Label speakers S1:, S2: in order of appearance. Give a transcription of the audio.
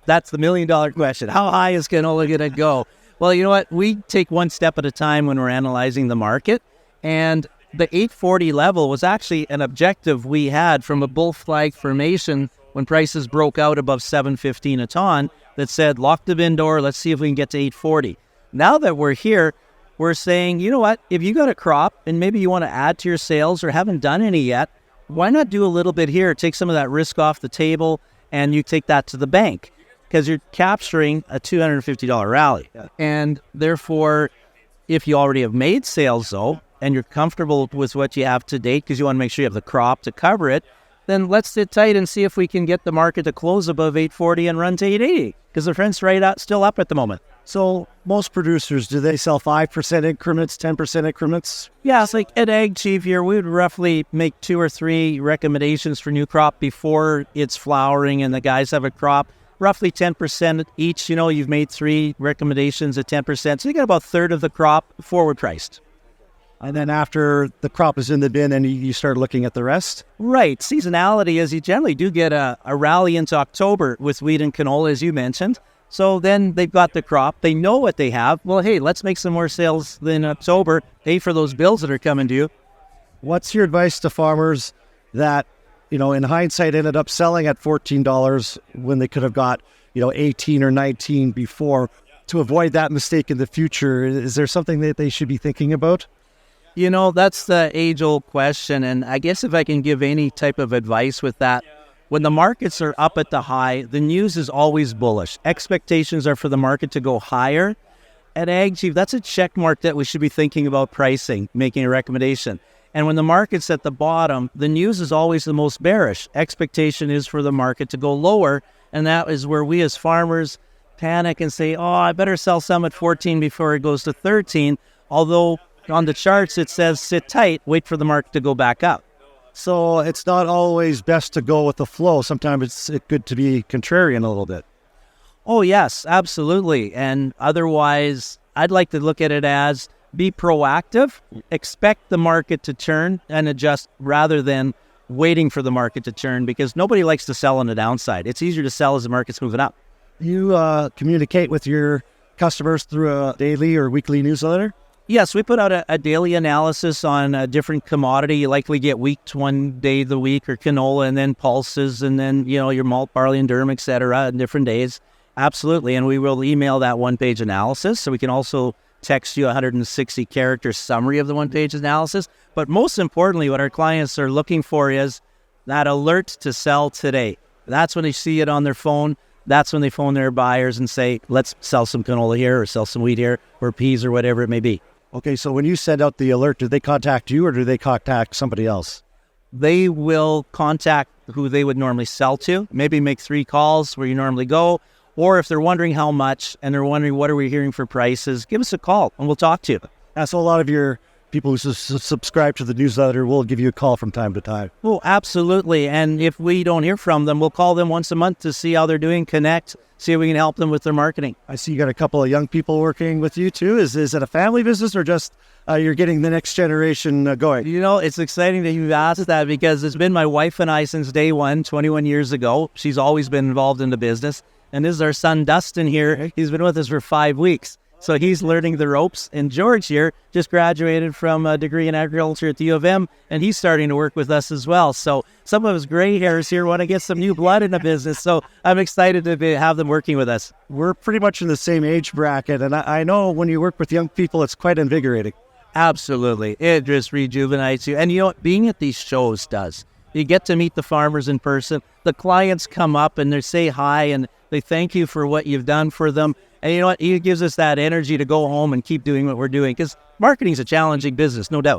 S1: That's the $1,000,000 question. How high is canola going to go? Well, you know what? We take one step at a time when we're analyzing the market. And the 840 level was actually an objective we had from a bull flag formation when prices broke out above 715 a ton that said, lock the bin door, let's see if we can get to 840. Now that we're here, we're saying, you know what? If you got a crop and maybe you want to add to your sales or haven't done any yet, why not do a little bit here? Take some of that risk off the table and you take that to the bank because you're capturing a $250 rally. Yeah. And therefore, if you already have made sales though, and you're comfortable with what you have to date because you want to make sure you have the crop to cover it, then let's sit tight and see if we can get the market to close above 840 and run to 880 because the trend's still up at the moment.
S2: So most producers, do they sell 5% increments, 10% increments?
S1: Yeah, it's like at AgChieve here, we would roughly make 2 or 3 recommendations for new crop before it's flowering and the guys have a crop. Roughly 10% each, you've made 3 recommendations at 10%. So you get about a third of the crop forward priced.
S2: And then after the crop is in the bin and you start looking at the rest?
S1: Right. Seasonality is you generally do get a rally into October with wheat and canola, as you mentioned. So then they've got the crop. They know what they have. Well, hey, let's make some more sales in October. Pay for those bills that are coming due.
S2: What's your advice to farmers that, in hindsight ended up selling at $14 when they could have got, 18 or 19 before, to avoid that mistake in the future? Is there something that they should be thinking about?
S1: That's the age-old question, and I guess if I can give any type of advice with that, when the markets are up at the high, the news is always bullish. Expectations are for the market to go higher. At AgChieve, that's a check mark that we should be thinking about pricing, making a recommendation. And when the market's at the bottom, the news is always the most bearish. Expectation is for the market to go lower, and that is where we as farmers panic and say, I better sell some at 14 before it goes to 13, although on the charts, it says sit tight, wait for the market to go back up.
S2: So it's not always best to go with the flow. Sometimes it's good to be contrarian a little bit.
S1: Oh, yes, absolutely. And otherwise, I'd like to look at it as be proactive, expect the market to turn and adjust rather than waiting for the market to turn because nobody likes to sell on the downside. It's easier to sell as the market's moving up.
S2: You communicate with your customers through a daily or weekly newsletter?
S1: Yes, we put out a daily analysis on a different commodity. You likely get wheat one day of the week or canola and then pulses and then, your malt, barley, and durum, et cetera, on different days. Absolutely. And we will email that one-page analysis. So we can also text you a 160-character summary of the one-page analysis. But most importantly, what our clients are looking for is that alert to sell today. That's when they see it on their phone. That's when they phone their buyers and say, let's sell some canola here or sell some wheat here or peas or whatever it may be.
S2: Okay, so when you send out the alert, do they contact you or do they contact somebody else?
S1: They will contact who they would normally sell to, maybe make 3 calls where you normally go, or if they're wondering how much and they're wondering what are we hearing for prices, give us a call and we'll talk to you.
S2: So a lot of your people who subscribe to the newsletter will give you a call from time to time.
S1: Oh, absolutely. And if we don't hear from them, we'll call them once a month to see how they're doing, connect, see if we can help them with their marketing.
S2: I see you got a couple of young people working with you too. Is it a family business or just you're getting the next generation going?
S1: It's exciting that you've asked that because it's been my wife and I since day one, 21 years ago. She's always been involved in the business. And this is our son, Dustin, here. He's been with us for 5 weeks. So he's learning the ropes. And George here just graduated from a degree in agriculture at the U of M, and he's starting to work with us as well. So some of his gray hairs here want to get some new blood in the business. So I'm excited to have them working with us.
S2: We're pretty much in the same age bracket, and I know when you work with young people, it's quite invigorating.
S1: Absolutely. It just rejuvenates you. And being at these shows does. You get to meet the farmers in person. The clients come up and they say hi and they thank you for what you've done for them. And you know what? It gives us that energy to go home and keep doing what we're doing because marketing is a challenging business, no doubt.